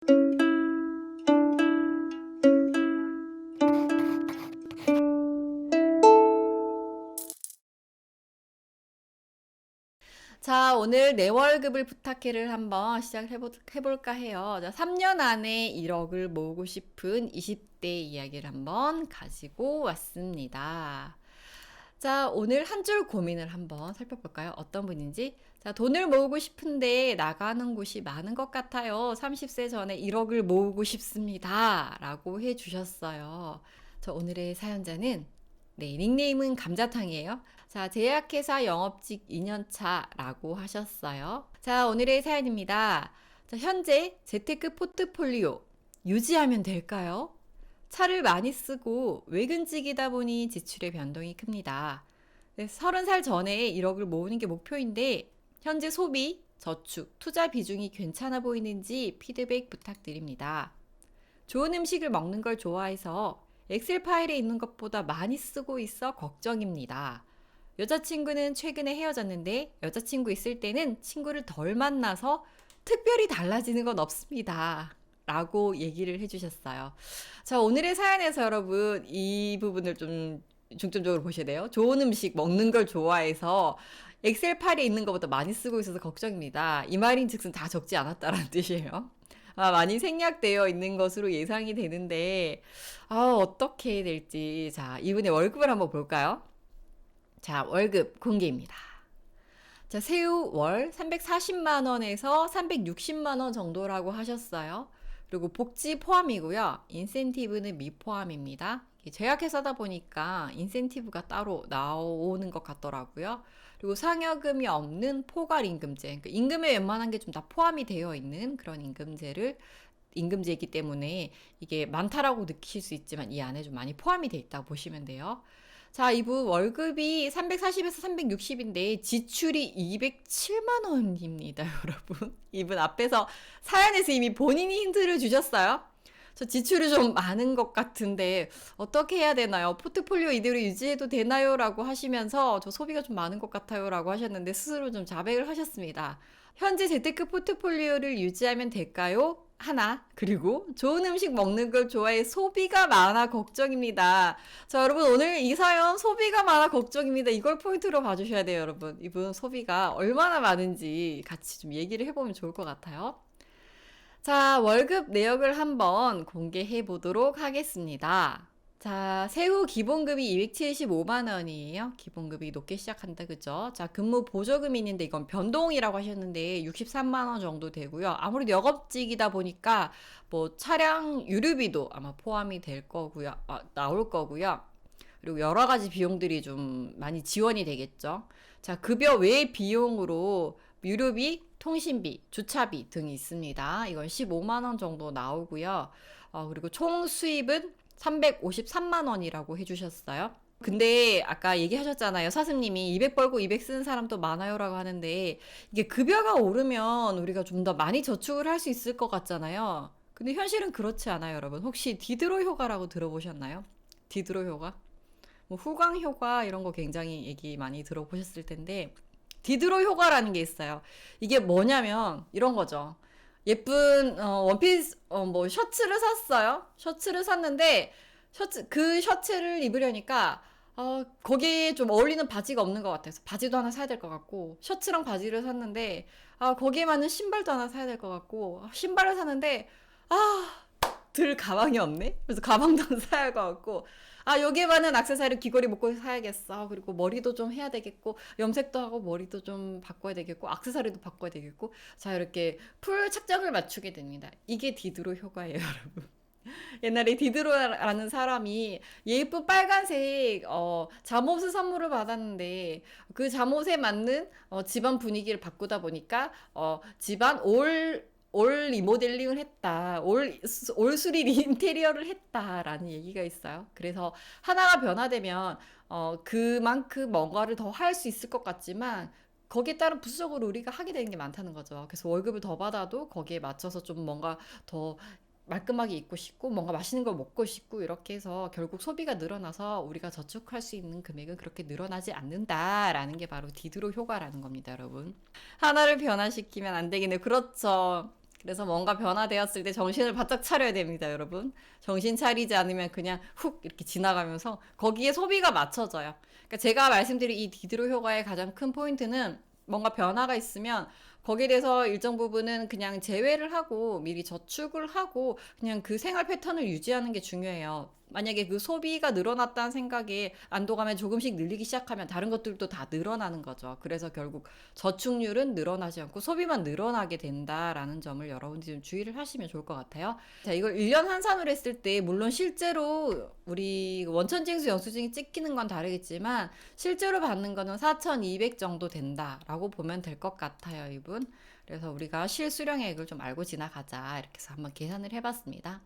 자, 오늘 내 월급을 부탁해를 한번 시작해볼까 해요. 자, 3년 안에 1억을 모으고 싶은 20대 이야기를 한번 가지고 왔습니다. 자, 오늘 한 줄 고민을 한번 살펴볼까요? 어떤 분인지. 자, 돈을 모으고 싶은데 나가는 곳이 많은 것 같아요. 30세 전에 1억을 모으고 싶습니다. 라고 해주셨어요. 저 오늘의 사연자는 네, 닉네임은 감자탕이에요. 자, 제약회사 영업직 2년차라고 하셨어요. 자, 오늘의 사연입니다. 자, 현재 재테크 포트폴리오 유지하면 될까요? 차를 많이 쓰고 외근직이다 보니 지출의 변동이 큽니다. 30살 전에 1억을 모으는 게 목표인데 현재 소비, 저축, 투자 비중이 괜찮아 보이는지 피드백 부탁드립니다. 좋은 음식을 먹는 걸 좋아해서 엑셀 파일에 있는 것보다 많이 쓰고 있어 걱정입니다. 여자친구는 최근에 헤어졌는데 여자친구 있을 때는 친구를 덜 만나서 특별히 달라지는 건 없습니다. 라고 얘기를 해주셨어요. 자, 오늘의 사연에서 여러분 이 부분을 좀 중점적으로 보셔야 돼요. 좋은 음식 먹는 걸 좋아해서 엑셀 파일에 있는 것보다 많이 쓰고 있어서 걱정입니다. 이 말인 즉슨 다 적지 않았다라는 뜻이에요. 많이 생략되어 있는 것으로 예상이 되는데, 어떻게 해야 될지. 자, 이분의 월급을 한번 볼까요? 자, 월급 공개입니다. 자, 세후 월 340만 원에서 360만 원 정도라고 하셨어요. 그리고 복지 포함이고요. 인센티브는 미포함입니다. 제약회사다 보니까 인센티브가 따로 나오는 것 같더라고요. 그리고 상여금이 없는 포괄임금제, 그러니까 임금에 웬만한 게 좀 다 포함이 되어 있는 그런 임금제이기 때문에 이게 많다라고 느끼실 수 있지만 이 안에 좀 많이 포함이 돼 있다고 보시면 돼요. 자, 이분 월급이 340에서 360인데 지출이 207만 원입니다, 여러분. 이분 앞에서 사연에서 이미 본인이 힌트를 주셨어요. 저 지출이 좀 많은 것 같은데 어떻게 해야 되나요? 포트폴리오 이대로 유지해도 되나요? 라고 하시면서 저 소비가 좀 많은 것 같아요. 라고 하셨는데 스스로 좀 자백을 하셨습니다. 현재 재테크 포트폴리오를 유지하면 될까요? 하나. 그리고 좋은 음식 먹는 걸 좋아해 소비가 많아 걱정입니다. 자, 여러분 오늘 이 사연 소비가 많아 걱정입니다. 이걸 포인트로 봐주셔야 돼요, 여러분. 이분 소비가 얼마나 많은지 같이 좀 얘기를 해보면 좋을 것 같아요. 자, 월급 내역을 한번 공개해 보도록 하겠습니다. 자, 세후 기본급이 275만 원이에요. 기본급이 높게 시작한다, 그죠? 자, 근무 보조금이 있는데 이건 변동이라고 하셨는데 63만 원 정도 되고요. 아무래도 영업직이다 보니까 뭐 차량 유류비도 아마 포함이 될 거고요. 나올 거고요. 그리고 여러 가지 비용들이 좀 많이 지원이 되겠죠. 자, 급여 외 비용으로 유류비, 통신비, 주차비 등이 있습니다. 이건 15만 원 정도 나오고요. 그리고 총 수입은 353만 원이라고 해주셨어요. 근데 아까 얘기하셨잖아요. 사슴님이 200 벌고 200 쓰는 사람도 많아요라고 하는데 이게 급여가 오르면 우리가 좀 더 많이 저축을 할 수 있을 것 같잖아요. 근데 현실은 그렇지 않아요, 여러분. 혹시 디드로 효과라고 들어보셨나요? 디드로 효과? 뭐 후광 효과 이런 거 굉장히 얘기 많이 들어보셨을 텐데 디드로 효과라는 게 있어요. 이게 뭐냐면 이런 거죠. 예쁜 원피스 뭐 셔츠를 샀어요. 셔츠를 샀는데 그 셔츠를 입으려니까 거기에 좀 어울리는 바지가 없는 것 같아서 바지도 하나 사야 될 것 같고 셔츠랑 바지를 샀는데 거기에 맞는 신발도 하나 사야 될 것 같고 신발을 샀는데 들 가방이 없네? 그래서 가방도 사야 할 것 같고 여기에 맞는 액세서리 귀걸이 목걸이 사야겠어. 그리고 머리도 좀 해야 되겠고 염색도 하고 머리도 좀 바꿔야 되겠고 액세서리도 바꿔야 되겠고 자 이렇게 풀 착장을 맞추게 됩니다. 이게 디드로 효과예요, 여러분. 옛날에 디드로라는 사람이 예쁜 빨간색 잠옷을 선물을 받았는데 그 잠옷에 맞는 집안 분위기를 바꾸다 보니까 집안 올 리모델링을 했다. 올수리 인테리어를 했다라는 얘기가 있어요. 그래서 하나가 변화되면 그만큼 뭔가를 더 할 수 있을 것 같지만 거기에 따른 부수적으로 우리가 하게 되는 게 많다는 거죠. 그래서 월급을 더 받아도 거기에 맞춰서 좀 뭔가 더 말끔하게 입고 싶고 뭔가 맛있는 걸 먹고 싶고 이렇게 해서 결국 소비가 늘어나서 우리가 저축할 수 있는 금액은 그렇게 늘어나지 않는다라는 게 바로 디드로 효과라는 겁니다, 여러분. 하나를 변화시키면 안 되겠네요. 그렇죠. 그래서 뭔가 변화되었을 때 정신을 바짝 차려야 됩니다, 여러분. 정신 차리지 않으면 그냥 훅 이렇게 지나가면서 거기에 소비가 맞춰져요. 그러니까 제가 말씀드린 이 디드로 효과의 가장 큰 포인트는 뭔가 변화가 있으면 거기에 대해서 일정 부분은 그냥 제외를 하고 미리 저축을 하고 그냥 그 생활 패턴을 유지하는 게 중요해요. 만약에 그 소비가 늘어났다는 생각에 안도감에 조금씩 늘리기 시작하면 다른 것들도 다 늘어나는 거죠. 그래서 결국 저축률은 늘어나지 않고 소비만 늘어나게 된다라는 점을 여러분들이 좀 주의를 하시면 좋을 것 같아요. 자, 이걸 1년 환산으로 했을 때 물론 실제로 우리 원천징수 영수증이 찍히는 건 다르겠지만 실제로 받는 거는 4,200 정도 된다라고 보면 될 것 같아요, 이분. 그래서 우리가 실수령액을 좀 알고 지나가자 이렇게 해서 한번 계산을 해봤습니다.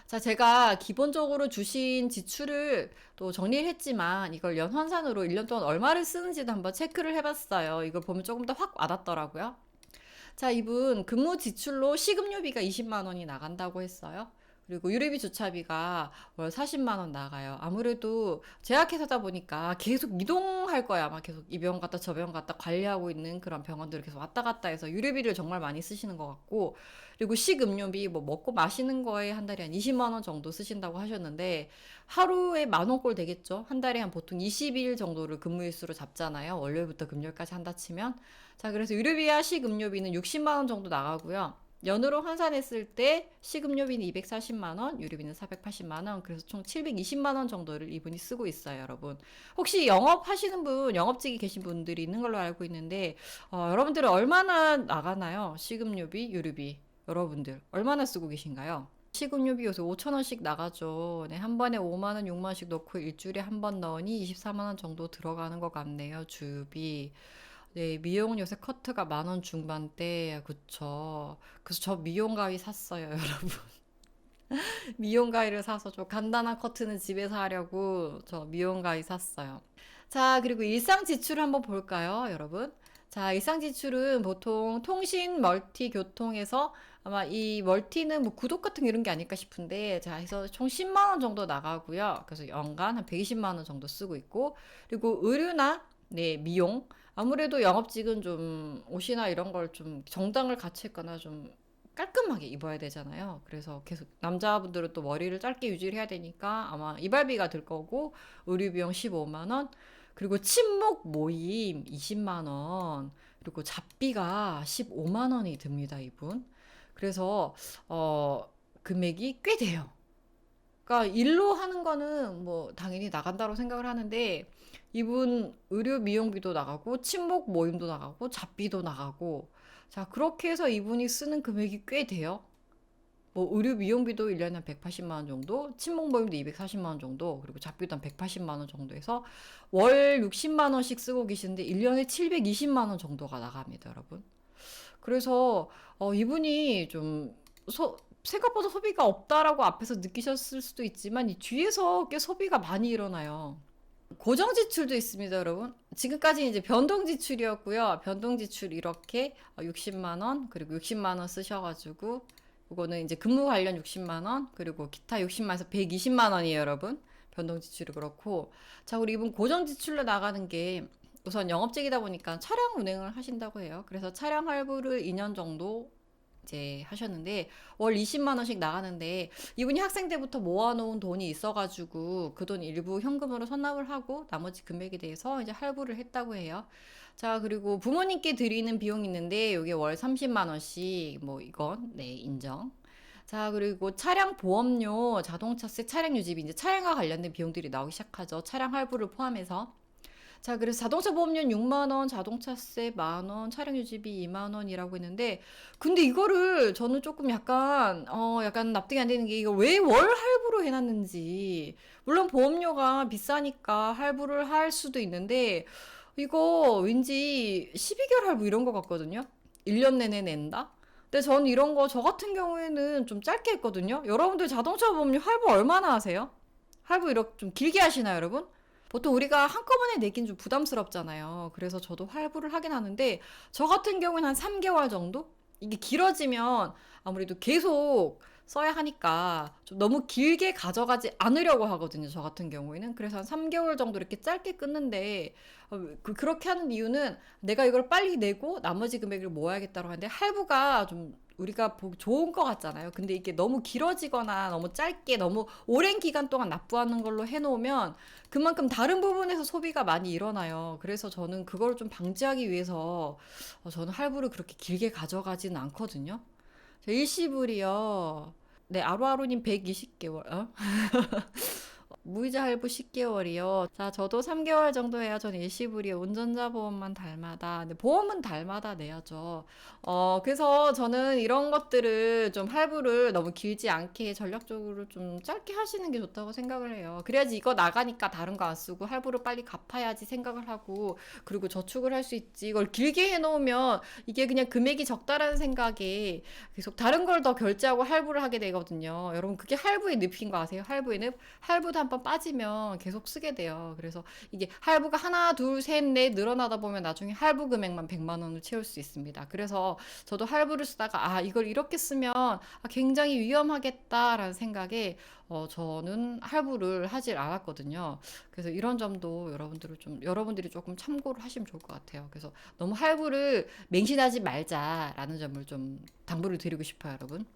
자, 제가 기본적으로 주신 지출을 또 정리를 했지만 이걸 연환산으로 1년 동안 얼마를 쓰는지도 한번 체크를 해봤어요. 이걸 보면 조금 더 확 와닿더라고요. 자, 이분 근무 지출로 식음료비가 20만 원이 나간다고 했어요. 그리고 유류비 주차비가 월 40만 원 나가요. 아무래도 제약회사다 보니까 계속 이동할 거야. 아마 계속 이 병원 갔다 저 병원 갔다 관리하고 있는 그런 병원들을 계속 왔다 갔다 해서 유류비를 정말 많이 쓰시는 것 같고, 그리고 식음료비 뭐 먹고 마시는 거에 한 달에 한 20만 원 정도 쓰신다고 하셨는데 하루에 만 원꼴 되겠죠. 한 달에 한 보통 20일 정도를 근무일수로 잡잖아요. 월요일부터 금요일까지 한다 치면. 자, 그래서 유류비와 식음료비는 60만 원 정도 나가고요. 연으로 환산했을 때 식음료비는 240만 원, 유류비는 480만 원, 그래서 총 720만 원 정도를 이분이 쓰고 있어요, 여러분. 혹시 영업하시는 분, 영업직이 계신 분들이 있는 걸로 알고 있는데 여러분들은 얼마나 나가나요? 식음료비, 유류비. 여러분들 얼마나 쓰고 계신가요? 식음료비 요새 5천 원씩 나가죠. 네, 한 번에 5만 원, 6만 원씩 넣고 일주일에 한 번 넣으니 24만 원 정도 들어가는 것 같네요. 주비. 네, 미용 요새 커트가 만 원 중반대, 그쵸. 그래서 저 미용 가위 샀어요, 여러분. 미용 가위를 사서 좀 간단한 커트는 집에서 하려고 저 미용 가위 샀어요. 자, 그리고 일상 지출 한번 볼까요, 여러분? 자, 일상 지출은 보통 통신, 멀티, 교통에서 아마 이 멀티는 뭐 구독 같은 이런 게 아닐까 싶은데, 자, 해서 총 10만 원 정도 나가고요. 그래서 연간 한 120만 원 정도 쓰고 있고, 그리고 의류나 네, 미용. 아무래도 영업직은 좀 옷이나 이런 걸 좀 정장을 같이 했거나 좀 깔끔하게 입어야 되잖아요. 그래서 계속 남자분들은 또 머리를 짧게 유지를 해야 되니까 아마 이발비가 들 거고 의류 비용 15만 원, 그리고 친목 모임 20만 원, 그리고 잡비가 15만 원이 듭니다, 이분. 그래서 금액이 꽤 돼요. 그러니까 일로 하는 거는 뭐 당연히 나간다고 생각을 하는데 이분 의료 미용비도 나가고 친목 모임도 나가고 잡비도 나가고 자 그렇게 해서 이분이 쓰는 금액이 꽤 돼요. 뭐 의료 미용비도 1년에 한 180만 원 정도, 친목 모임도 240만 원 정도, 그리고 잡비도 한 180만 원 정도 해서 월 60만 원씩 쓰고 계시는데 1년에 720만 원 정도가 나갑니다, 여러분. 그래서 이분이 좀 생각보다 소비가 없다라고 앞에서 느끼셨을 수도 있지만 이 뒤에서 꽤 소비가 많이 일어나요. 고정 지출도 있습니다, 여러분. 지금까지 이제 변동 지출이었고요. 변동 지출 이렇게 60만 원, 그리고 60만 원 쓰셔가지고 이거는 이제 근무 관련 60만 원, 그리고 기타 60만 원에서 120만 원이에요, 여러분. 변동 지출이 그렇고. 자, 우리 이분 고정 지출로 나가는 게 우선 영업직이다 보니까 차량 운행을 하신다고 해요. 그래서 차량 할부를 2년 정도 이제 하셨는데 월 20만 원씩 나가는데 이분이 학생 때부터 모아놓은 돈이 있어가지고 그 돈 일부 현금으로 선납을 하고 나머지 금액에 대해서 이제 할부를 했다고 해요. 자, 그리고 부모님께 드리는 비용이 있는데 이게 월 30만 원씩 뭐 이건 네 인정. 자, 그리고 차량 보험료, 자동차세, 차량 유지비 이제 차량과 관련된 비용들이 나오기 시작하죠. 차량 할부를 포함해서. 자, 그래서 자동차 보험료 6만 원, 자동차세 만 원, 차량 유지비 2만 원이라고 했는데, 근데 이거를 저는 조금 약간 납득이 안 되는 게 이거 왜 월 할부로 해놨는지. 물론 보험료가 비싸니까 할부를 할 수도 있는데, 이거 왠지 12개월 할부 이런 거 같거든요? 1년 내내 낸다? 근데 저는 이런 거 저 같은 경우에는 좀 짧게 했거든요? 여러분들 자동차 보험료 할부 얼마나 하세요? 할부 이렇게 좀 길게 하시나요, 여러분? 보통 우리가 한꺼번에 내긴 좀 부담스럽잖아요. 그래서 저도 할부를 하긴 하는데, 저 같은 경우는 한 3개월 정도? 이게 길어지면 아무래도 계속 써야 하니까 좀 너무 길게 가져가지 않으려고 하거든요. 저 같은 경우에는. 그래서 한 3개월 정도 이렇게 짧게 끊는데, 그렇게 하는 이유는 내가 이걸 빨리 내고 나머지 금액을 모아야겠다고 하는데, 할부가 좀 우리가 좋은 것 같잖아요. 근데 이게 너무 길어지거나 너무 짧게 너무 오랜 기간 동안 납부하는 걸로 해놓으면 그만큼 다른 부분에서 소비가 많이 일어나요. 그래서 저는 그걸 좀 방지하기 위해서 저는 할부를 그렇게 길게 가져가지는 않거든요. 일시불이요. 네, 아로아로님 120개월. 무이자 할부 10개월이요. 자, 저도 3개월 정도 해야 전 일시불이요. 운전자 보험만 달마다. 근데 보험은 달마다 내야죠. 그래서 저는 이런 것들을 좀 할부를 너무 길지 않게 전략적으로 좀 짧게 하시는 게 좋다고 생각을 해요. 그래야지 이거 나가니까 다른 거 안 쓰고 할부를 빨리 갚아야지 생각을 하고 그리고 저축을 할 수 있지. 이걸 길게 해놓으면 이게 그냥 금액이 적다라는 생각에 계속 다른 걸 더 결제하고 할부를 하게 되거든요. 여러분 그게 할부의 늪인 거 아세요? 할부의 늪? 할부도 한번 빠지면 계속 쓰게 돼요. 그래서 이게 할부가 하나, 둘, 셋, 넷 늘어나다 보면 나중에 할부 금액만 100만 원을 채울 수 있습니다. 그래서 저도 할부를 쓰다가 이걸 이렇게 쓰면 굉장히 위험하겠다라는 생각에 저는 할부를 하질 않았거든요. 그래서 이런 점도 여러분들이 조금 참고를 하시면 좋을 것 같아요. 그래서 너무 할부를 맹신하지 말자라는 점을 좀 당부를 드리고 싶어요, 여러분.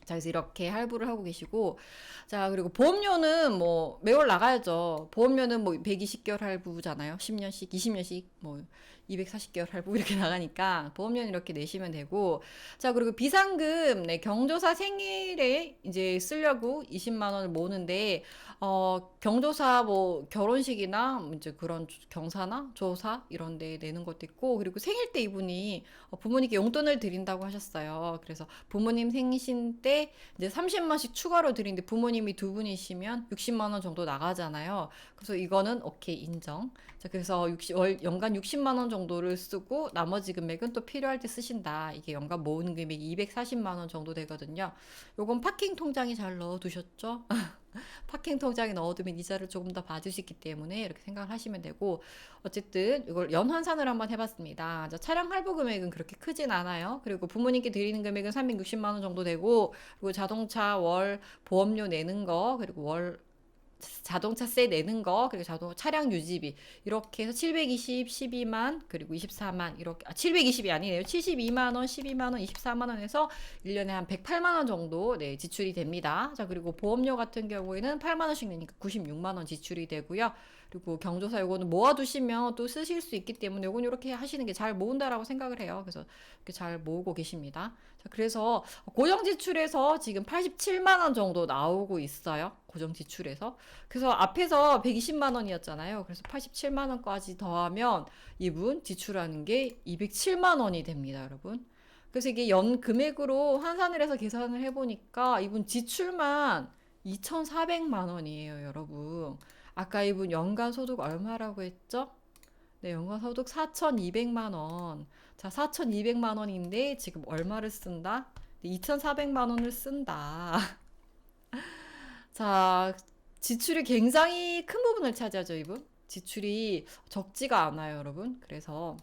자, 그래서 이렇게 할부를 하고 계시고, 자, 그리고 보험료는 뭐 매월 나가야죠. 보험료는 뭐 120개월 할부잖아요. 10년씩, 20년씩, 뭐 240개월 할부 이렇게 나가니까 보험료는 이렇게 내시면 되고, 자, 그리고 비상금, 네, 경조사 생일에 이제 쓰려고 20만 원을 모으는데, 경조사 뭐 결혼식이나 뭐 이제 그런 경사나 조사 이런 데 내는 것도 있고, 그리고 생일 때 이분이 부모님께 용돈을 드린다고 하셨어요. 그래서 부모님 생신 때 이제 30만씩 추가로 드리는데 부모님이 두 분이시면 60만 원 정도 나가잖아요. 그래서 이거는 오케이 인정. 자, 그래서 연간 60만 원 정도를 쓰고 나머지 금액은 또 필요할 때 쓰신다. 이게 연간 모으는 금액이 240만 원 정도 되거든요. 요건 파킹 통장에 잘 넣어 두셨죠? 파킹 통장에 넣어두면 이자를 조금 더 받을 수 있기 때문에 이렇게 생각을 하시면 되고, 어쨌든 이걸 연환산을 한번 해봤습니다. 차량 할부 금액은 그렇게 크진 않아요. 그리고 부모님께 드리는 금액은 360만 원 정도 되고, 그리고 자동차 월 보험료 내는 거, 그리고 월 자동차세 내는 거, 그리고 차량 유지비 이렇게 해서 720, 12만, 그리고 24만 이렇게 720이 아니네요. 72만 원, 12만 원, 24만 원에서 1년에 한 108만 원 정도 네, 지출이 됩니다. 자, 그리고 보험료 같은 경우에는 8만 원씩 내니까 96만 원 지출이 되고요. 그리고 경조사 요거는 모아두시면 또 쓰실 수 있기 때문에 요건 이렇게 하시는 게 잘 모은다라고 생각을 해요. 그래서 이렇게 잘 모으고 계십니다. 자, 그래서 고정 지출에서 지금 87만 원 정도 나오고 있어요. 고정 지출에서. 그래서 앞에서 120만 원이었잖아요. 그래서 87만 원까지 더하면 이분 지출하는 게 207만 원이 됩니다, 여러분. 그래서 이게 연 금액으로 환산을 해서 계산을 해보니까 이분 지출만 2,400만 원이에요, 여러분. 아까 이분 연간 소득 얼마라고 했죠? 네, 연간 소득 4,200만 원. 자, 4,200만 원인데 지금 얼마를 쓴다? 2,400만 원을 쓴다. 자, 지출이 굉장히 큰 부분을 차지하죠, 이분. 지출이 적지가 않아요, 여러분. 그래서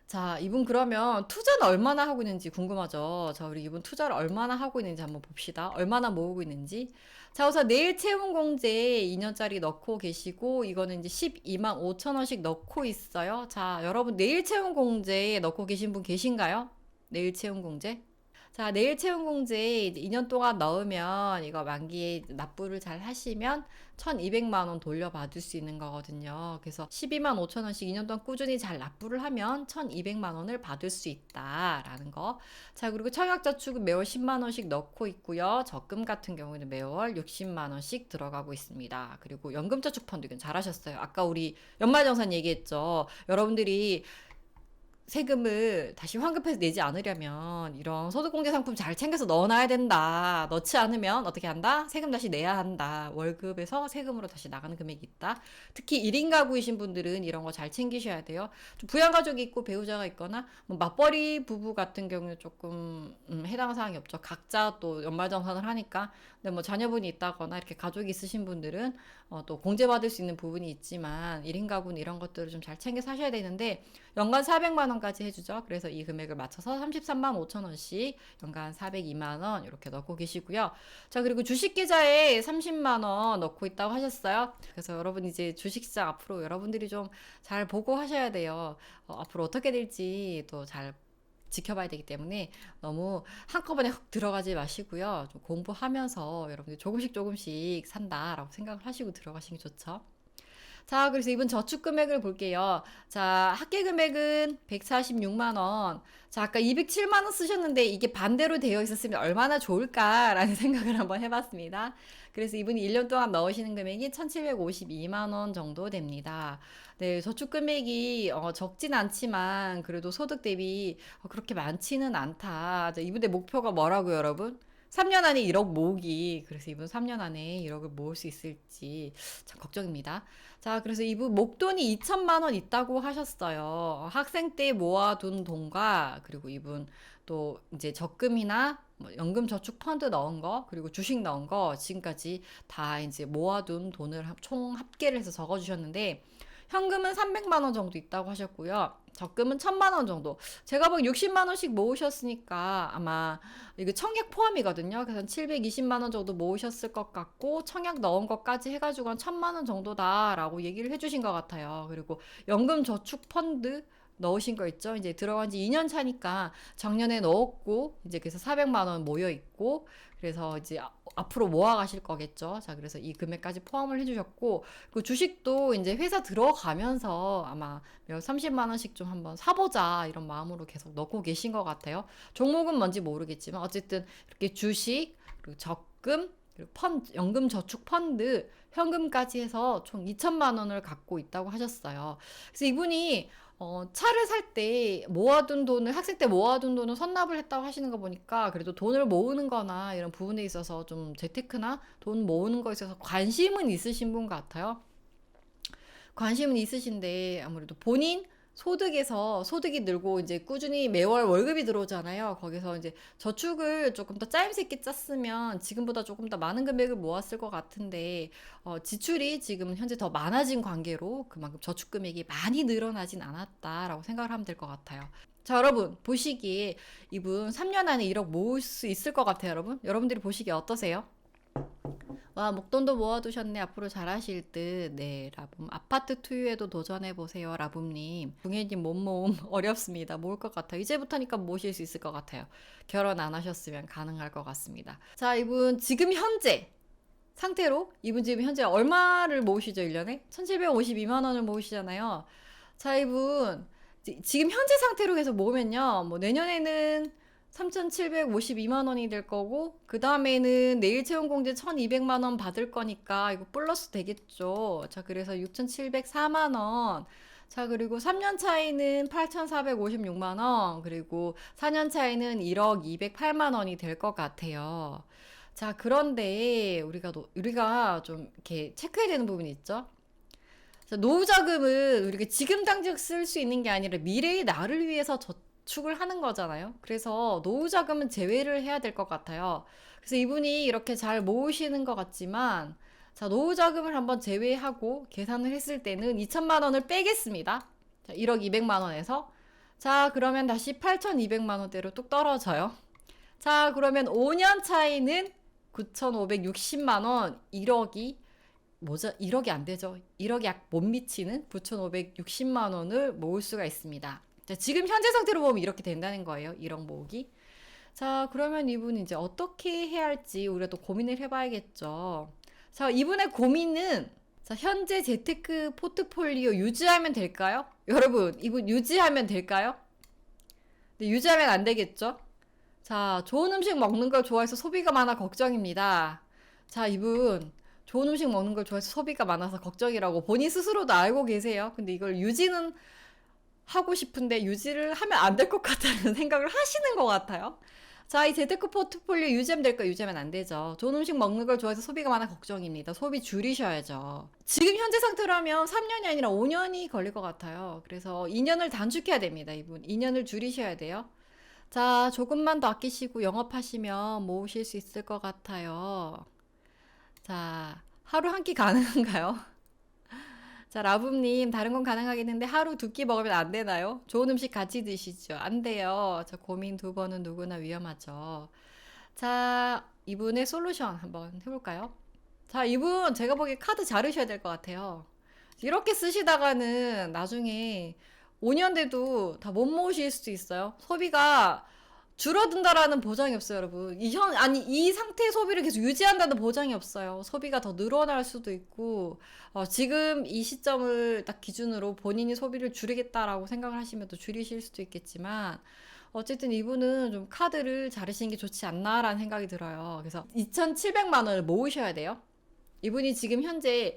자, 이분 그러면 투자는 얼마나 하고 있는지 궁금하죠? 자, 우리 이분 투자를 얼마나 하고 있는지 한번 봅시다. 얼마나 모으고 있는지. 자, 우선 내일 채용 공제 2년짜리 넣고 계시고, 이거는 이제 12만 5천 원씩 넣고 있어요. 자, 여러분 내일 채용 공제 넣고 계신 분 계신가요? 내일 채용 공제? 자, 내일 채용 공제 이제 2년 동안 넣으면 이거 만기에 납부를 잘 하시면 1,200만 원 돌려받을 수 있는 거거든요. 그래서 12만 5천 원씩 2년 동안 꾸준히 잘 납부를 하면 1,200만 원을 받을 수 있다라는 거. 자, 그리고 청약저축은 매월 10만 원씩 넣고 있고요. 적금 같은 경우에는 매월 60만 원씩 들어가고 있습니다. 그리고 연금저축 펀드 이건 잘하셨어요. 아까 우리 연말정산 얘기했죠. 여러분들이 세금을 다시 환급해서 내지 않으려면 이런 소득공제 상품 잘 챙겨서 넣어놔야 된다. 넣지 않으면 어떻게 한다? 세금 다시 내야 한다. 월급에서 세금으로 다시 나가는 금액이 있다. 특히 1인 가구이신 분들은 이런 거 잘 챙기셔야 돼요. 좀 부양가족이 있고 배우자가 있거나 뭐 맞벌이 부부 같은 경우는 조금 해당 사항이 없죠. 각자 또 연말정산을 하니까. 근데 뭐 자녀분이 있다거나 이렇게 가족이 있으신 분들은 또 공제받을 수 있는 부분이 있지만 1인 가구는 이런 것들을 좀 잘 챙겨 사셔야 되는데 연간 400만 원까지 해주죠. 그래서 이 금액을 맞춰서 33만 5천 원씩 연간 402만 원 이렇게 넣고 계시고요. 자, 그리고 주식 계좌에 30만 원 넣고 있다고 하셨어요. 그래서 여러분 이제 주식시장 앞으로 여러분들이 좀 잘 보고 하셔야 돼요. 앞으로 어떻게 될지 또 잘 지켜봐야 되기 때문에 너무 한꺼번에 훅 들어가지 마시고요. 좀 공부하면서 여러분들 조금씩 조금씩 산다라고 생각을 하시고 들어가시는 게 좋죠. 자, 그래서 이번 저축 금액을 볼게요. 자, 합계 금액은 146만 원. 자, 아까 207만 원 쓰셨는데 이게 반대로 되어 있었으면 얼마나 좋을까라는 생각을 한번 해봤습니다. 그래서 이분이 1년 동안 넣으시는 금액이 1,752만 원 정도 됩니다. 네, 저축 금액이 적진 않지만 그래도 소득 대비 그렇게 많지는 않다. 자, 이분의 목표가 뭐라고요, 여러분? 3년 안에 1억 모으기. 그래서 이분 3년 안에 1억을 모을 수 있을지 참 걱정입니다. 자, 그래서 이분 목돈이 2천만 원 있다고 하셨어요. 학생 때 모아둔 돈과 그리고 이분 또 이제 적금이나 뭐 연금 저축 펀드 넣은 거 그리고 주식 넣은 거 지금까지 다 이제 모아둔 돈을 총 합계를 해서 적어 주셨는데 현금은 300만 원 정도 있다고 하셨고요. 적금은 1000만 원 정도. 제가 보기 60만 원씩 모으셨으니까 아마 이거 청약 포함이거든요. 그래서 720만 원 정도 모으셨을 것 같고 청약 넣은 것까지 해가지고 한 1000만 원 정도다라고 얘기를 해주신 것 같아요. 그리고 연금 저축 펀드 넣으신 거 있죠? 이제 들어간 지 2년 차니까 작년에 넣었고 이제 그래서 400만 원 모여 있고 그래서 이제 앞으로 모아 가실 거겠죠. 자, 그래서 이 금액까지 포함을 해주셨고 그 주식도 이제 회사 들어가면서 아마 몇 30만 원씩 좀 한번 사보자 이런 마음으로 계속 넣고 계신 것 같아요. 종목은 뭔지 모르겠지만 어쨌든 이렇게 주식 그리고 적금 그리고 연금 저축 펀드 현금까지 해서 총 2천만 원을 갖고 있다고 하셨어요. 그래서 이분이 차를 살 때 모아둔 돈을 학생 때 모아둔 돈을 선납을 했다고 하시는 거 보니까 그래도 돈을 모으는 거나 이런 부분에 있어서 좀 재테크나 돈 모으는 거에 있어서 관심은 있으신 분 같아요. 관심은 있으신데 아무래도 본인 소득에서 소득이 늘고 이제 꾸준히 매월 월급이 들어오잖아요. 거기서 이제 저축을 조금 더 짜임새 짰으면 지금보다 조금 더 많은 금액을 모았을 것 같은데 지출이 지금 현재 더 많아진 관계로 그만큼 저축 금액이 많이 늘어나진 않았다라고 생각을 하면 될 것 같아요. 자, 여러분 보시기에 이분 3년 안에 1억 모을 수 있을 것 같아요, 여러분. 여러분들이 보시기에 어떠세요? 와, 목돈도 모아두셨네. 앞으로 잘하실 듯. 네, 라붐. 아파트 투유에도 도전해보세요, 라붐님. 동해님 못 모음 어렵습니다. 모을 것 같아요. 이제부터니까 모실 수 있을 것 같아요. 결혼 안 하셨으면 가능할 것 같습니다. 자, 이분 지금 현재 상태로 이분 지금 현재 얼마를 모으시죠, 1년에? 1752만 원을 모으시잖아요. 자, 이분 지금 현재 상태로 계속 모으면요. 뭐 내년에는 3,752만 원이 될 거고 그 다음에는 내일 채용공제 1,200만 원 받을 거니까 이거 플러스 되겠죠. 자, 그래서 6,704만 원. 자, 그리고 3년 차이는 8,456만 원. 그리고 4년 차이는 1억 208만 원이 될 것 같아요. 자, 그런데 우리가 좀 이렇게 체크해야 되는 부분이 있죠. 자, 노후 자금은 우리가 지금 당장 쓸 수 있는 게 아니라 미래의 나를 위해서 저축을 하는 거잖아요. 그래서 노후 자금은 제외를 해야 될 것 같아요. 그래서 이분이 이렇게 잘 모으시는 것 같지만 자, 노후 자금을 한번 제외하고 계산을 했을 때는 2천만 원을 빼겠습니다. 자, 1억 200만 원에서 자, 그러면 다시 8,200만 원대로 뚝 떨어져요. 자, 그러면 5년 차이는 9,560만 원, 1억이 뭐죠? 1억이 안 되죠. 1억이 약 못 미치는 9,560만 원을 모을 수가 있습니다. 자, 지금 현재 상태로 보면 이렇게 된다는 거예요. 1억 모으기. 자, 그러면 이분이 이제 어떻게 해야 할지 우리가 또 고민을 해봐야겠죠. 자, 이분의 고민은 자, 현재 재테크 포트폴리오 유지하면 될까요? 여러분, 이분 유지하면 될까요? 네, 유지하면 안 되겠죠? 자, 좋은 음식 먹는 걸 좋아해서 소비가 많아 걱정입니다. 자, 이분 좋은 음식 먹는 걸 좋아해서 소비가 많아서 걱정이라고 본인 스스로도 알고 계세요. 근데 이걸 유지는 하고 싶은데 유지를 하면 안 될 것 같다는 생각을 하시는 것 같아요. 자, 이 재테크 포트폴리오 유지하면 될까? 유지하면 안 되죠. 좋은 음식 먹는 걸 좋아해서 소비가 많아 걱정입니다. 소비 줄이셔야죠. 지금 현재 상태라면 3년이 아니라 5년이 걸릴 것 같아요. 그래서 2년을 단축해야 됩니다, 이분. 2년을 줄이셔야 돼요. 자, 조금만 더 아끼시고 영업하시면 모으실 수 있을 것 같아요. 자, 하루 한 끼 가능한가요? 자, 라붐님, 다른 건 가능하겠는데 하루 두 끼 먹으면 안 되나요? 좋은 음식 같이 드시죠. 안 돼요. 자, 고민 두 번은 누구나 위험하죠. 자, 이분의 솔루션 한번 해볼까요? 자, 이분 제가 보기에 카드 자르셔야 될 것 같아요. 이렇게 쓰시다가는 나중에 5년 돼도 다 못 모으실 수도 있어요. 소비가 줄어든다라는 보장이 없어요, 여러분. 이 상태의 소비를 계속 유지한다는 보장이 없어요. 소비가 더 늘어날 수도 있고, 지금 이 시점을 딱 기준으로 본인이 소비를 줄이겠다라고 생각을 하시면 또 줄이실 수도 있겠지만, 어쨌든 이분은 좀 카드를 자르시는 게 좋지 않나라는 생각이 들어요. 그래서 2,700만 원을 모으셔야 돼요. 이분이 지금 현재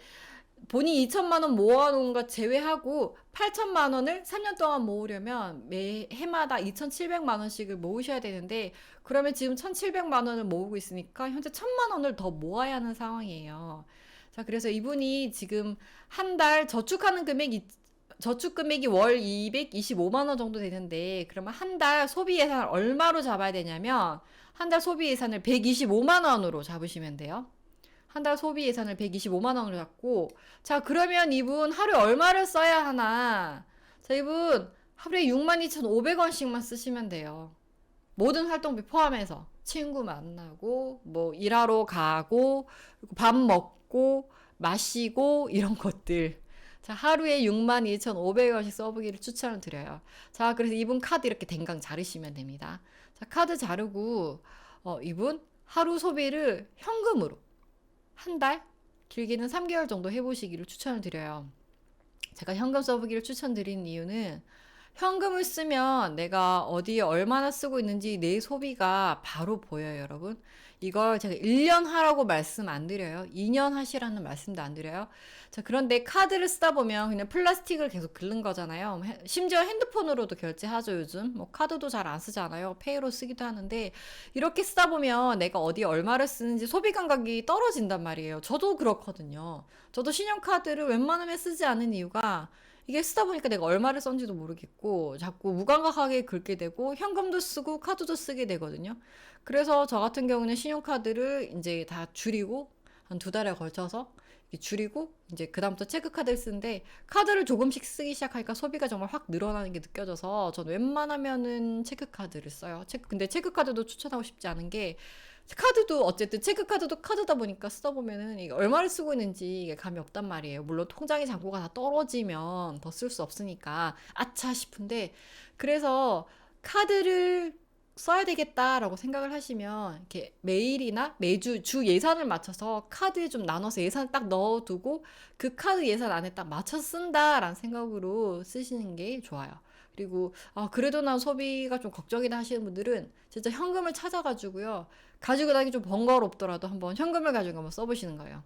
본인 2천만 원 모아놓은 거 제외하고 8천만 원을 3년 동안 모으려면 매 해마다 2,700만 원씩을 모으셔야 되는데, 그러면 지금 1,700만 원을 모으고 있으니까 현재 1,000만 원을 더 모아야 하는 상황이에요. 자, 그래서 이분이 지금 한 달 저축 금액이 월 225만 원 정도 되는데, 그러면 한 달 소비 예산을 얼마로 잡아야 되냐면, 한 달 소비 예산을 125만 원으로 잡으시면 돼요. 한 달 소비 예산을 125만 원으로 잡고, 자, 그러면 이분 하루에 얼마를 써야 하나? 자, 이분 하루에 62,500원씩만 쓰시면 돼요. 모든 활동비 포함해서. 친구 만나고, 뭐, 일하러 가고, 밥 먹고, 마시고, 이런 것들. 자, 하루에 62,500원씩 써보기를 추천을 드려요. 자, 그래서 이분 카드 이렇게 댕강 자르시면 됩니다. 자, 카드 자르고, 이분 하루 소비를 현금으로 한 달? 길게는 3개월 정도 해보시기를 추천을 드려요. 제가 현금 써보기를 추천드리는 이유는, 현금을 쓰면 내가 어디에 얼마나 쓰고 있는지 내 소비가 바로 보여요, 여러분. 이걸 제가 1년 하라고 말씀 안 드려요. 2년 하시라는 말씀도 안 드려요. 자, 그런데 카드를 쓰다 보면 그냥 플라스틱을 계속 긁는 거잖아요. 심지어 핸드폰으로도 결제하죠, 요즘. 뭐 카드도 잘 안 쓰잖아요. 페이로 쓰기도 하는데, 이렇게 쓰다 보면 내가 어디에 얼마를 쓰는지 소비 감각이 떨어진단 말이에요. 저도 그렇거든요. 저도 신용카드를 웬만하면 쓰지 않은 이유가, 이게 쓰다 보니까 내가 얼마를 썼는지도 모르겠고, 자꾸 무감각하게 긁게 되고, 현금도 쓰고 카드도 쓰게 되거든요. 그래서 저 같은 경우는 신용카드를 이제 다 줄이고, 한 2달에 걸쳐서 줄이고, 이제 그다음부터 체크카드를 쓰는데, 카드를 조금씩 쓰기 시작하니까 소비가 정말 확 늘어나는 게 느껴져서 전 웬만하면은 체크카드를 써요. 근데 체크카드도 추천하고 싶지 않은 게, 카드도 어쨌든 체크카드도 카드다 보니까 쓰다 보면은 이게 얼마를 쓰고 있는지 이게 감이 없단 말이에요. 물론 통장의 잔고가 다 떨어지면 더 쓸 수 없으니까 아차 싶은데, 그래서 카드를 써야 되겠다라고 생각을 하시면 이렇게 매일이나 매주 주 예산을 맞춰서 카드에 좀 나눠서 예산을 딱 넣어두고, 그 카드 예산 안에 딱 맞춰 쓴다라는 생각으로 쓰시는 게 좋아요. 그리고 그래도 난 소비가 좀 걱정이다 하시는 분들은 진짜 현금을 찾아가지고요, 가지고 다니기 좀 번거롭더라도 한번 현금을 가지고 한번 써보시는 거예요.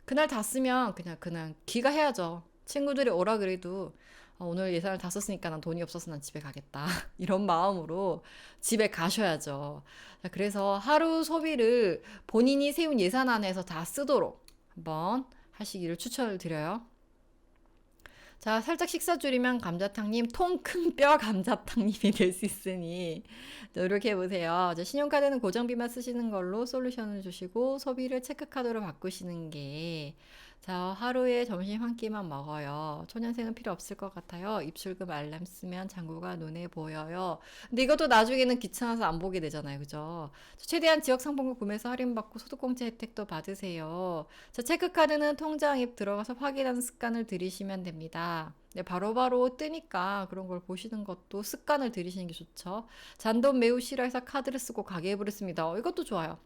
그날 다 쓰면 그냥 귀가해야죠. 친구들이 오라 그래도, 오늘 예산을 다 썼으니까 난 돈이 없어서 난 집에 가겠다. 이런 마음으로 집에 가셔야죠. 자, 그래서 하루 소비를 본인이 세운 예산 안에서 다 쓰도록 한번 하시기를 추천을 드려요. 자, 살짝 식사 줄이면 감자탕님, 통 큰 뼈 감자탕님이 될 수 있으니 노력해보세요. 자, 신용카드는 고정비만 쓰시는 걸로 솔루션을 주시고, 소비를 체크카드로 바꾸시는 게, 자, 하루에 점심 한 끼만 먹어요. 초년생은 필요 없을 것 같아요. 입출금 알람 쓰면 잔고가 눈에 보여요. 근데 이것도 나중에는 귀찮아서 안 보게 되잖아요. 그죠? 최대한 지역 상품권 구매해서 할인받고 소득공제 혜택도 받으세요. 자, 체크카드는 통장 앱 들어가서 확인하는 습관을 들이시면 됩니다. 네, 바로바로 뜨니까 그런 걸 보시는 것도 습관을 들이시는 게 좋죠. 잔돈 매우 싫어해서 카드를 쓰고 가계부를 씁니다. 이것도 좋아요.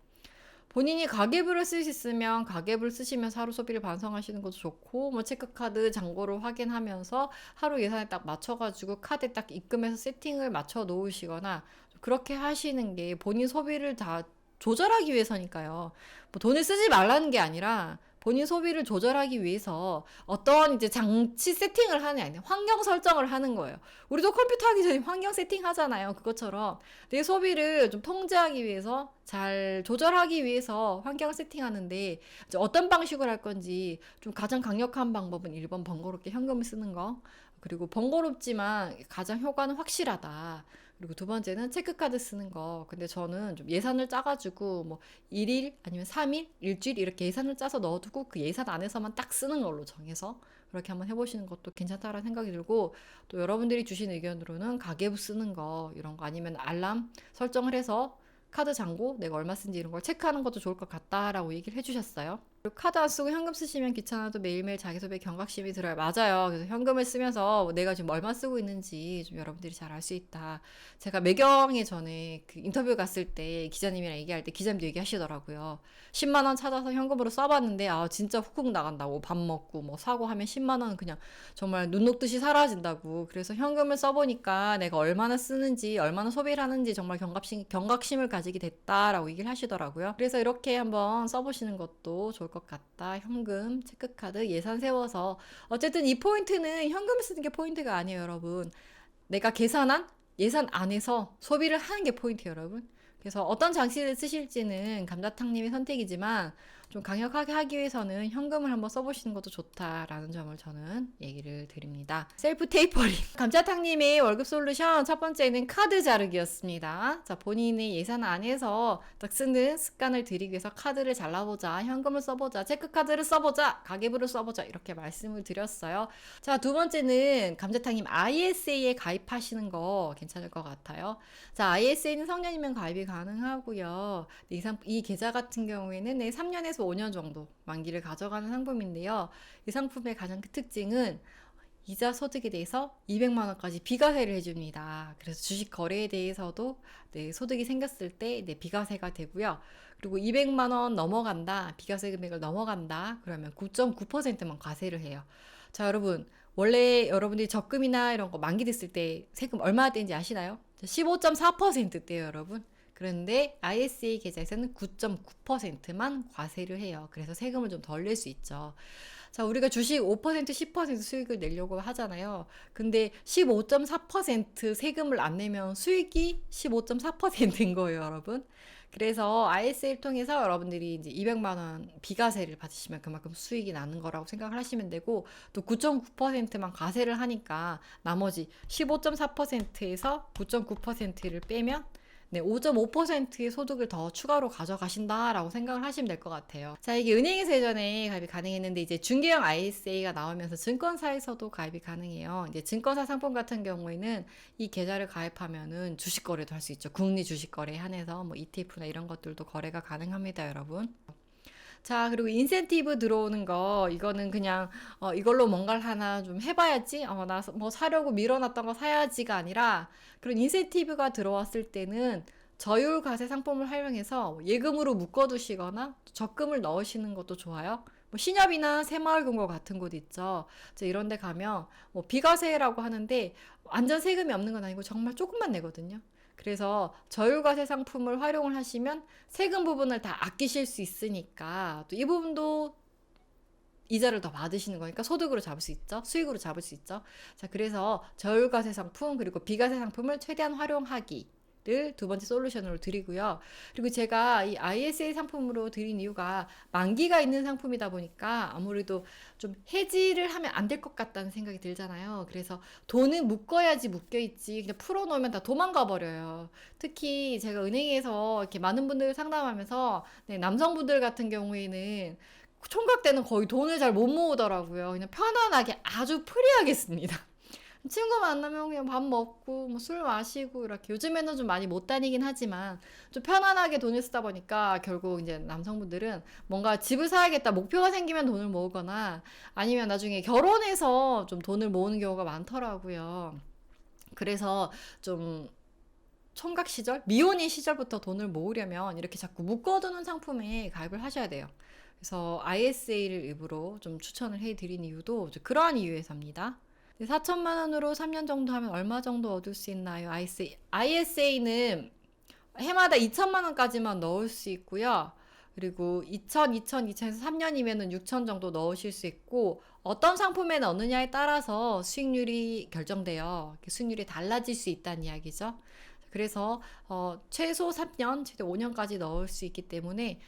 본인이 가계부를 쓸 수 있으면 가계부를 쓰시면서 하루 소비를 반성하시는 것도 좋고, 뭐 체크카드 잔고를 확인하면서 하루 예산에 딱 맞춰가지고 카드에 딱 입금해서 세팅을 맞춰 놓으시거나, 그렇게 하시는 게 본인 소비를 다 조절하기 위해서니까요. 뭐 돈을 쓰지 말라는 게 아니라 본인 소비를 조절하기 위해서 어떤 이제 장치 세팅을 하는 게 아니라 환경 설정을 하는 거예요. 우리도 컴퓨터 하기 전에 환경 세팅 하잖아요. 그것처럼 내 소비를 좀 통제하기 위해서, 잘 조절하기 위해서 환경을 세팅하는데, 이제 어떤 방식으로 할 건지 좀 가장 강력한 방법은 1번 번거롭게 현금을 쓰는 거. 그리고 번거롭지만 가장 효과는 확실하다. 그리고 두 번째는 체크카드 쓰는 거. 근데 저는 좀 예산을 짜가지고 뭐 1일 아니면 3일, 일주일 이렇게 예산을 짜서 넣어두고 그 예산 안에서만 딱 쓰는 걸로 정해서 그렇게 한번 해보시는 것도 괜찮다라는 생각이 들고, 또 여러분들이 주신 의견으로는 가계부 쓰는 거 이런 거, 아니면 알람 설정을 해서 카드 잔고 내가 얼마 쓴지 이런 걸 체크하는 것도 좋을 것 같다라고 얘기를 해주셨어요. 그리고 카드 안 쓰고 현금 쓰시면 귀찮아도 매일매일 자기소비에 경각심이 들어요. 맞아요. 그래서 현금을 쓰면서 내가 지금 얼마 쓰고 있는지 좀 여러분들이 잘 알 수 있다. 제가 매경에 전에 그 인터뷰 갔을 때 기자님이랑 얘기할 때 기자님도 얘기하시더라고요. 10만 원 찾아서 현금으로 써봤는데 아 진짜 훅훅 나간다고. 밥 먹고 뭐 사고 하면 10만 원은 그냥 정말 눈 녹듯이 사라진다고. 그래서 현금을 써보니까 내가 얼마나 쓰는지 얼마나 소비를 하는지 정말 경각심을 가지게 됐다라고 얘기를 하시더라고요. 그래서 이렇게 한번 써보시는 것도 좋을 것 같다. 현금, 체크카드, 예산 세워서 어쨌든 이 포인트는 현금 쓰는 게 포인트가 아니에요, 여러분. 내가 계산한 예산 안에서 소비를 하는 게 포인트예요, 여러분. 그래서 어떤 장치를 쓰실지는 감자탕님의 선택이지만 좀 강력하게 하기 위해서는 현금을 한번 써보시는 것도 좋다라는 점을 저는 얘기를 드립니다. 셀프 테이퍼링. 감자탕님의 월급 솔루션 첫 번째는 카드 자르기였습니다. 자, 본인의 예산 안에서 딱 쓰는 습관을 들이기 위해서 카드를 잘라보자, 현금을 써보자, 체크카드를 써보자, 가계부를 써보자 이렇게 말씀을 드렸어요. 자, 두 번째는 감자탕님 ISA에 가입하시는 거 괜찮을 것 같아요. 자, ISA는 성년이면 가입이 가능하고요. 이 계좌 같은 경우에는 3년에서 5년 정도 만기를 가져가는 상품인데요. 이 상품의 가장 큰 특징은 이자 소득에 대해서 200만 원까지 비과세를 해줍니다. 그래서 주식 거래에 대해서도 소득이 생겼을 때 비과세가 되고요. 그리고 200만 원 넘어간다, 비과세 금액을 넘어간다, 그러면 9.9%만 과세를 해요. 자, 여러분, 원래 여러분들이 적금이나 이런 거 만기 됐을 때 세금 얼마나 떼는지 아시나요? 15.4%대요, 여러분. 그런데 ISA 계좌에서는 9.9%만 과세를 해요. 그래서 세금을 좀 덜 낼 수 있죠. 자, 우리가 주식 5%, 10% 수익을 내려고 하잖아요. 근데 15.4% 세금을 안 내면 수익이 15.4%인 거예요, 여러분. 그래서 ISA를 통해서 여러분들이 이제 200만 원 비과세를 받으시면 그만큼 수익이 나는 거라고 생각을 하시면 되고, 또 9.9%만 과세를 하니까 나머지 15.4%에서 9.9%를 빼면 5.5%의 소득을 더 추가로 가져가신다라고 생각을 하시면 될 것 같아요. 자, 이게 은행에서 예전에 가입이 가능했는데 이제 중개형 ISA가 나오면서 증권사에서도 가입이 가능해요. 이제 증권사 상품 같은 경우에는 이 계좌를 가입하면은 주식 거래도 할 수 있죠. 국내 주식 거래에 한해서 뭐 ETF나 이런 것들도 거래가 가능합니다, 여러분. 자, 그리고 인센티브 들어오는 거, 이거는 그냥, 이걸로 뭔가를 하나 좀 해봐야지, 나 뭐 사려고 밀어놨던 거 사야지가 아니라, 그런 인센티브가 들어왔을 때는 저율 과세 상품을 활용해서 예금으로 묶어두시거나 적금을 넣으시는 것도 좋아요. 뭐 신협이나 새마을금고 같은 곳 있죠. 이런 데 가면 뭐 비과세라고 하는데 완전 세금이 없는 건 아니고 정말 조금만 내거든요. 그래서 저율과세 상품을 활용을 하시면 세금 부분을 다 아끼실 수 있으니까 또 이 부분도 이자를 더 받으시는 거니까 소득으로 잡을 수 있죠. 수익으로 잡을 수 있죠. 자, 그래서 저율과세 상품 그리고 비과세 상품을 최대한 활용하기 를 두 번째 솔루션으로 드리고요. 그리고 제가 이 ISA 상품으로 드린 이유가 만기가 있는 상품이다 보니까 아무래도 좀 해지를 하면 안 될 것 같다는 생각이 들잖아요. 그래서 돈은 묶어야지 묶여있지 그냥 풀어놓으면 다 도망가 버려요. 특히 제가 은행에서 이렇게 많은 분들 상담하면서 남성분들 같은 경우에는 총각 때는 거의 돈을 잘 못 모으더라고요. 그냥 편안하게 아주 프리하게 씁니다. 친구 만나면 그냥 밥 먹고 뭐 술 마시고 이렇게 요즘에는 좀 많이 못 다니긴 하지만 좀 편안하게 돈을 쓰다 보니까 결국 이제 남성분들은 뭔가 집을 사야겠다 목표가 생기면 돈을 모으거나 아니면 나중에 결혼해서 좀 돈을 모으는 경우가 많더라고요. 그래서 좀 총각 시절, 미혼인 시절부터 돈을 모으려면 이렇게 자꾸 묶어두는 상품에 가입을 하셔야 돼요. 그래서 ISA를 일부러 좀 추천을 해드린 이유도 그러한 이유에서입니다. 4천만 원으로 3년 정도 하면 얼마 정도 얻을 수 있나요? ISA는 해마다 2천만 원까지만 넣을 수 있고요. 그리고 2000에서 3년이면은 6천 정도 넣으실 수 있고 어떤 상품에 넣느냐에 따라서 수익률이 결정돼요. 수익률이 달라질 수 있다는 이야기죠. 그래서 최소 3년, 최대 5년까지 넣을 수 있기 때문에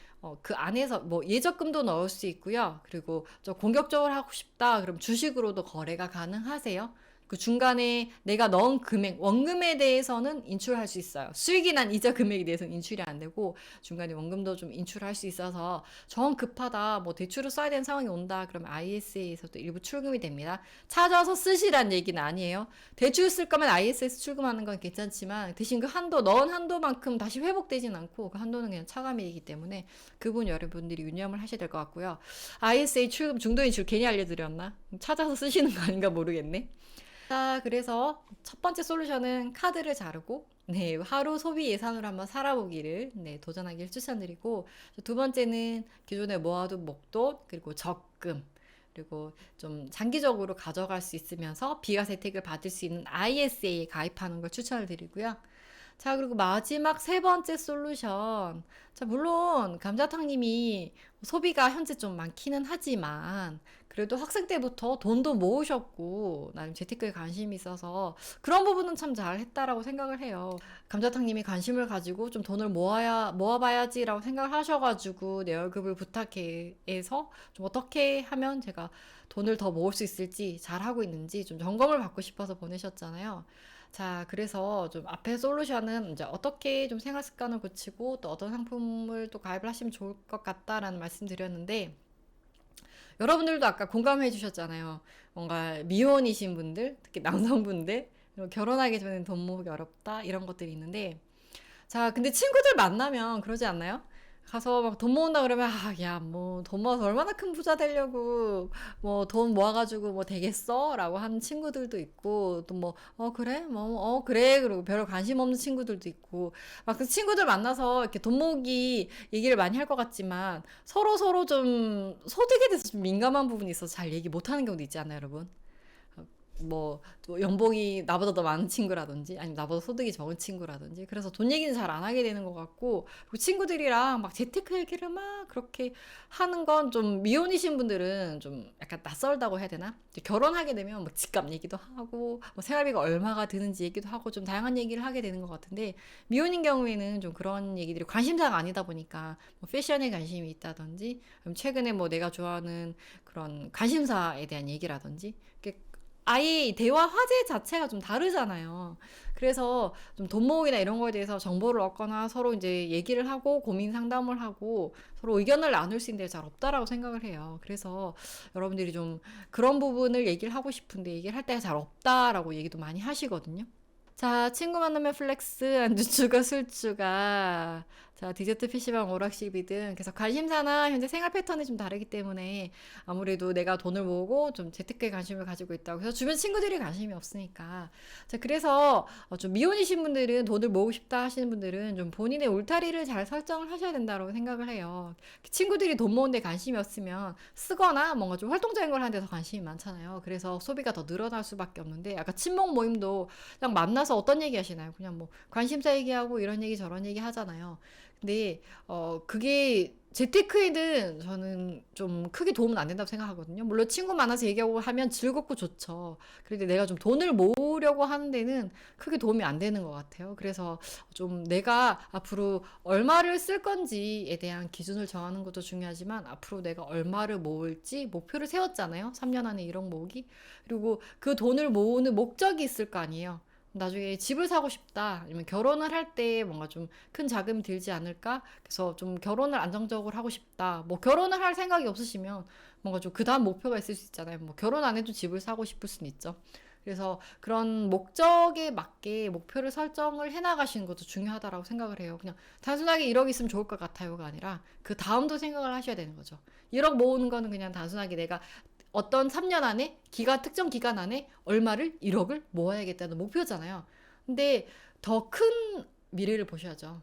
그 안에서 뭐 예적금도 넣을 수 있고요. 그리고 좀 공격적으로 하고 싶다 그럼 주식으로도 거래가 가능하세요. 그 중간에 내가 넣은 금액, 원금에 대해서는 인출할 수 있어요. 수익이 난 이자 금액에 대해서는 인출이 안 되고 중간에 원금도 좀 인출할 수 있어서 정 급하다, 뭐 대출을 써야 되는 상황이 온다 그러면 ISA에서도 일부 출금이 됩니다. 찾아서 쓰시란 얘기는 아니에요. 대출 쓸 거면 ISA에서 출금하는 건 괜찮지만 대신 그 한도, 넣은 한도만큼 다시 회복되진 않고 그 한도는 그냥 차감이기 때문에 그 부분 여러분들이 유념을 하셔야 될 것 같고요. ISA 출금 중도인출 괜히 알려드렸나? 찾아서 쓰시는 거 아닌가 모르겠네. 자, 그래서 첫 번째 솔루션은 카드를 자르고 네, 하루 소비 예산으로 한번 살아보기를 네, 도전하기를 추천드리고 두 번째는 기존에 모아둔 목돈 그리고 적금 그리고 좀 장기적으로 가져갈 수 있으면서 비과세 혜택을 받을 수 있는 ISA에 가입하는 걸 추천을 드리고요. 자, 그리고 마지막 세 번째 솔루션. 자, 물론 감자탕님이 소비가 현재 좀 많기는 하지만 그래도 학생 때부터 돈도 모으셨고 나름 재테크에 관심이 있어서 그런 부분은 참 잘했다라고 생각을 해요. 감자탕님이 관심을 가지고 좀 돈을 모아봐야지라고 생각을 하셔가지고 내 월급을 부탁해서 좀 어떻게 하면 제가 돈을 더 모을 수 있을지 잘하고 있는지 좀 점검을 받고 싶어서 보내셨잖아요. 자, 그래서 좀 앞에 솔루션은 이제 어떻게 좀 생활 습관을 고치고 또 어떤 상품을 또 가입을 하시면 좋을 것 같다라는 말씀 드렸는데 여러분들도 아까 공감해 주셨잖아요. 뭔가 미혼이신 분들, 특히 남성분들, 그리고 결혼하기 전에 돈 모으기 어렵다 이런 것들이 있는데 자, 근데 친구들 만나면 그러지 않나요? 가서 막 돈 모은다 그러면 야, 뭐 돈 모아서 얼마나 큰 부자 되려고 뭐 돈 모아가지고 뭐 되겠어? 라고 하는 친구들도 있고 또 뭐 그래? 뭐 그래? 그리고 별로 관심 없는 친구들도 있고 막 그 친구들 만나서 이렇게 돈 모으기 얘기를 많이 할 것 같지만 서로 좀 소득에 대해서 좀 민감한 부분이 있어서 잘 얘기 못 하는 경우도 있지 않나요, 여러분? 뭐, 또 연봉이 나보다 더 많은 친구라든지, 아니면 나보다 소득이 적은 친구라든지, 그래서 돈 얘기는 잘 안 하게 되는 것 같고, 그리고 친구들이랑 막 재테크 얘기를 막 그렇게 하는 건 좀 미혼이신 분들은 좀 약간 낯설다고 해야 되나? 이제 결혼하게 되면 뭐 집값 얘기도 하고, 뭐 생활비가 얼마가 드는지 얘기도 하고, 좀 다양한 얘기를 하게 되는 것 같은데, 미혼인 경우에는 좀 그런 얘기들이 관심사가 아니다 보니까, 뭐 패션에 관심이 있다든지, 아니면 최근에 뭐 내가 좋아하는 그런 관심사에 대한 얘기라든지, 아예 대화 화제 자체가 좀 다르잖아요. 그래서 좀 돈 모으기나 이런 거에 대해서 정보를 얻거나 서로 이제 얘기를 하고 고민 상담을 하고 서로 의견을 나눌 수 있는 데 잘 없다라고 생각을 해요. 그래서 여러분들이 좀 그런 부분을 얘기를 하고 싶은데 얘기를 할 때가 잘 없다라고 얘기도 많이 하시거든요. 자, 친구 만나면 플렉스, 안주추가 술추가, 자, 디저트 PC방 오락실비 등 계속 관심사나 현재 생활 패턴이 좀 다르기 때문에 아무래도 내가 돈을 모으고 좀 재테크에 관심을 가지고 있다고 해서 주변 친구들이 관심이 없으니까. 자, 그래서 좀 미혼이신 분들은 돈을 모으고 싶다 하시는 분들은 좀 본인의 울타리를 잘 설정을 하셔야 된다고 생각을 해요. 친구들이 돈 모으는 데 관심이 없으면 쓰거나 뭔가 좀 활동적인 걸 하는 데서 관심이 많잖아요. 그래서 소비가 더 늘어날 수밖에 없는데 아까 친목 모임도 그냥 만나서 어떤 얘기 하시나요? 그냥 뭐 관심사 얘기하고 이런 얘기 저런 얘기 하잖아요. 근데 그게 재테크에는 저는 좀 크게 도움은 안 된다고 생각하거든요. 물론 친구 만나서 얘기하고 하면 즐겁고 좋죠. 그런데 내가 좀 돈을 모으려고 하는 데는 크게 도움이 안 되는 것 같아요. 그래서 좀 내가 앞으로 얼마를 쓸 건지에 대한 기준을 정하는 것도 중요하지만 앞으로 내가 얼마를 모을지 목표를 세웠잖아요. 3년 안에 1억 모으기. 그리고 그 돈을 모으는 목적이 있을 거 아니에요. 나중에 집을 사고 싶다. 아니면 결혼을 할 때 뭔가 좀 큰 자금이 들지 않을까? 그래서 좀 결혼을 안정적으로 하고 싶다. 뭐 결혼을 할 생각이 없으시면 뭔가 좀 그 다음 목표가 있을 수 있잖아요. 뭐 결혼 안 해도 집을 사고 싶을 수는 있죠. 그래서 그런 목적에 맞게 목표를 설정을 해나가시는 것도 중요하다라고 생각을 해요. 그냥 단순하게 1억 있으면 좋을 것 같아요가 아니라 그 다음도 생각을 하셔야 되는 거죠. 1억 모으는 거는 그냥 단순하게 내가 어떤 3년 안에 특정 기간 안에 얼마를 1억을 모아야겠다는 목표잖아요. 근데 더 큰 미래를 보셔야죠.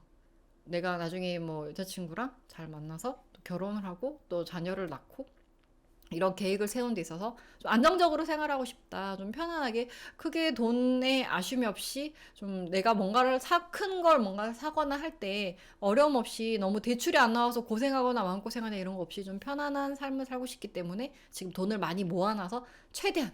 내가 나중에 뭐 여자친구랑 잘 만나서 또 결혼을 하고 또 자녀를 낳고 이런 계획을 세운 데 있어서 좀 안정적으로 생활하고 싶다. 좀 편안하게 크게 돈에 아쉬움이 없이 좀 내가 뭔가를 큰 걸 뭔가를 사거나 할 때 어려움 없이 너무 대출이 안 나와서 고생하거나 마음고생하거나 이런 거 없이 좀 편안한 삶을 살고 싶기 때문에 지금 돈을 많이 모아놔서 최대한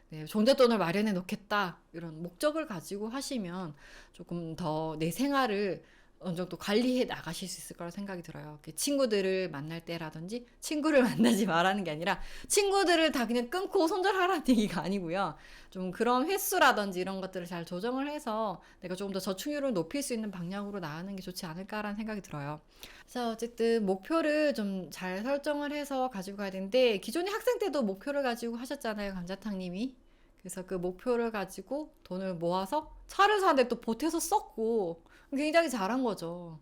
네, 종잣돈을 마련해 놓겠다. 이런 목적을 가지고 하시면 조금 더 내 생활을 어느 정도 관리해 나가실 수 있을 거라 생각이 들어요. 친구들을 만날 때라든지 친구를 만나지 말라는 게 아니라 친구들을 다 그냥 끊고 손절하라는 얘기가 아니고요. 좀 그런 횟수라든지 이런 것들을 잘 조정을 해서 내가 조금 더 저축률을 높일 수 있는 방향으로 나가는 게 좋지 않을까라는 생각이 들어요. 그래서 어쨌든 목표를 좀 잘 설정을 해서 가지고 가야 되는데 기존의 학생 때도 목표를 가지고 하셨잖아요, 감자탕님이. 그래서 그 목표를 가지고 돈을 모아서 차를 사는데 또 보태서 썼고 굉장히 잘한 거죠.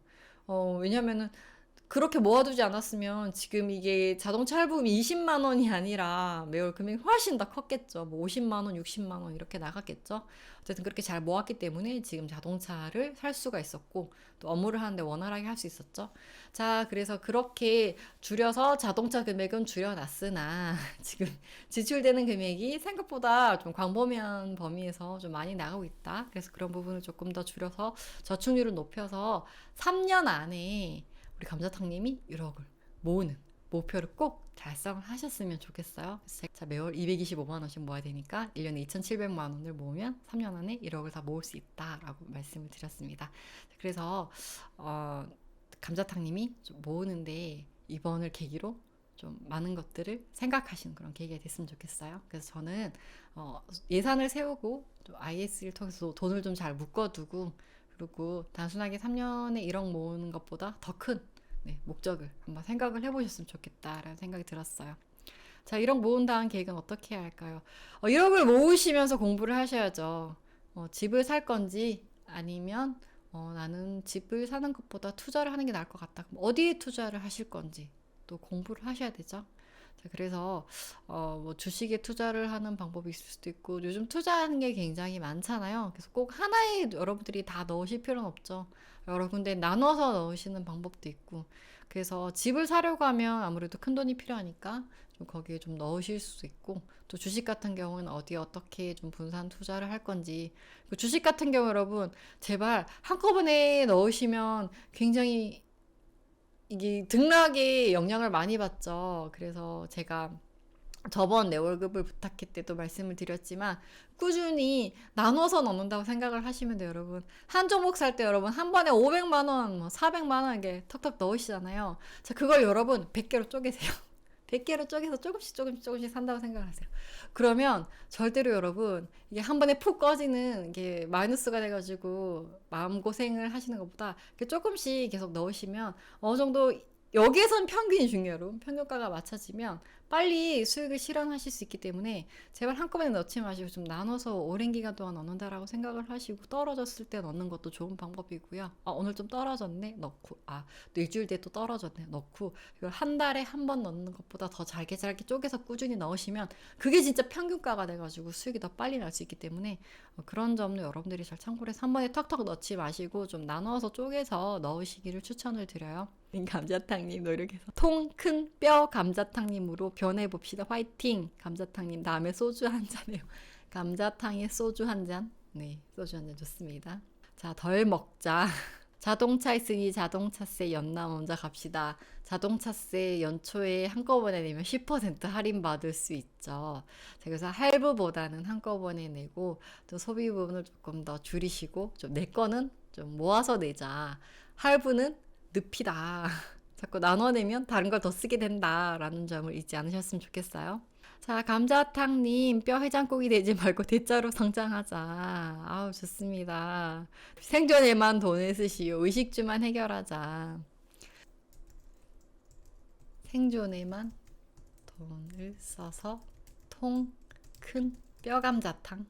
왜냐면은 그렇게 모아두지 않았으면 지금 이게 자동차 할부금이 20만 원이 아니라 매월 금액이 훨씬 더 컸겠죠. 뭐 50만 원, 60만 원 이렇게 나갔겠죠. 어쨌든 그렇게 잘 모았기 때문에 지금 자동차를 살 수가 있었고 또 업무를 하는데 원활하게 할 수 있었죠. 자, 그래서 그렇게 줄여서 자동차 금액은 줄여놨으나 지금 지출되는 금액이 생각보다 좀 광범위한 범위에서 좀 많이 나가고 있다. 그래서 그런 부분을 조금 더 줄여서 저축률을 높여서 3년 안에 우리 감자탕님이 1억을 모으는 목표를 꼭 달성을 하셨으면 좋겠어요. 그래서 제가 매월 225만 원씩 모아야 되니까 1년에 2,700만 원을 모으면 3년 안에 1억을 다 모을 수 있다라고 말씀을 드렸습니다. 그래서 감자탕님이 좀 모으는데 이번을 계기로 좀 많은 것들을 생각하시는 그런 계기가 됐으면 좋겠어요. 그래서 저는 예산을 세우고 좀 IS를 통해서 돈을 좀 잘 묶어두고 그리고 단순하게 3년에 1억 모으는 것보다 더 큰 목적을 한번 생각을 해보셨으면 좋겠다라는 생각이 들었어요. 자, 1억 모은 다음 계획은 어떻게 해야 할까요? 1억을 모으시면서 공부를 하셔야죠. 집을 살 건지 아니면 나는 집을 사는 것보다 투자를 하는 게 나을 것 같다. 그럼 어디에 투자를 하실 건지 또 공부를 하셔야 되죠. 자, 그래서 뭐 주식에 투자를 하는 방법이 있을 수도 있고 요즘 투자하는 게 굉장히 많잖아요. 그래서 꼭 하나에 여러분들이 다 넣으실 필요는 없죠. 여러 군데 나눠서 넣으시는 방법도 있고 그래서 집을 사려고 하면 아무래도 큰 돈이 필요하니까 좀 거기에 좀 넣으실 수도 있고 또 주식 같은 경우는 어디에 어떻게 좀 분산 투자를 할 건지 주식 같은 경우 여러분 제발 한꺼번에 넣으시면 굉장히 이게 등락에 영향을 많이 받죠. 그래서 제가 저번 내 월급을 부탁해 때도 말씀을 드렸지만 꾸준히 나눠서 넣는다고 생각을 하시면 돼요, 여러분. 한 종목 살 때 여러분 한 번에 500만 원, 뭐 400만 원 이게 턱턱 넣으시잖아요. 자, 그걸 여러분 100개로 쪼개세요. 100개로 쪼개서 조금씩 산다고 생각하세요. 그러면 절대로 여러분 이게 한 번에 푹 꺼지는 이게 마이너스가 돼가지고 마음고생을 하시는 것보다 조금씩 계속 넣으시면 어느 정도 여기에선 평균이 중요해요. 여러분. 평균가가 맞춰지면 빨리 수익을 실현하실 수 있기 때문에 제발 한꺼번에 넣지 마시고 좀 나눠서 오랜 기간 동안 넣는다라고 생각을 하시고 떨어졌을 때 넣는 것도 좋은 방법이고요. 오늘 좀 떨어졌네 넣고 또 일주일 뒤에 또 떨어졌네 넣고 이걸 한 달에 한 번 넣는 것보다 더 잘게 쪼개서 꾸준히 넣으시면 그게 진짜 평균가가 돼가지고 수익이 더 빨리 날 수 있기 때문에 그런 점도 여러분들이 잘 참고를 해서 한 번에 턱턱 넣지 마시고 좀 나눠서 쪼개서 넣으시기를 추천을 드려요. 감자탕님 노력해서 통 큰 뼈 감자탕님으로 변해봅시다. 화이팅! 감자탕님 다음에 소주 한 잔해요. 감자탕에 소주 한 잔. 네, 소주 한 잔 좋습니다. 자, 덜 먹자. 자동차 있으니 자동차세 연나 먼저 갑시다. 자동차세 연초에 한꺼번에 내면 10% 할인 받을 수 있죠. 그래서 할부보다는 한꺼번에 내고 또 소비 부분을 조금 더 줄이시고 좀 내 거는 좀 모아서 내자. 할부는 늪이다. 자꾸 나눠내면 다른 걸 더 쓰게 된다라는 점을 잊지 않으셨으면 좋겠어요. 자, 감자탕님 뼈 해장국이 되지 말고 대자로 성장하자. 아우 좋습니다. 생존에만 돈을 쓰시오. 의식주만 해결하자. 생존에만 돈을 써서 통 큰 뼈 감자탕.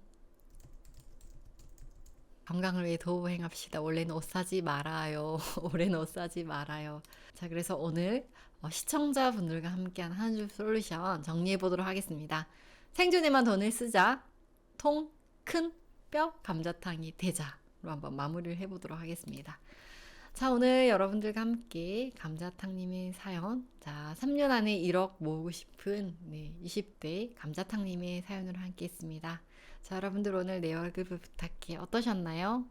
건강을 위해 도보행합시다. 올해는 옷 사지 말아요. 올해는 옷 사지 말아요. 자, 그래서 오늘 시청자분들과 함께한 한 줄 솔루션 정리해 보도록 하겠습니다. 생존에만 돈을 쓰자. 통 큰 뼈 감자탕이 되자로 한번 마무리를 해보도록 하겠습니다. 자, 오늘 여러분들과 함께 감자탕님의 사연, 자, 3년 안에 1억 모으고 싶은 20대 감자탕님의 사연으로 함께 했습니다. 자, 여러분들 오늘 내 월급을 부탁해 어떠셨나요?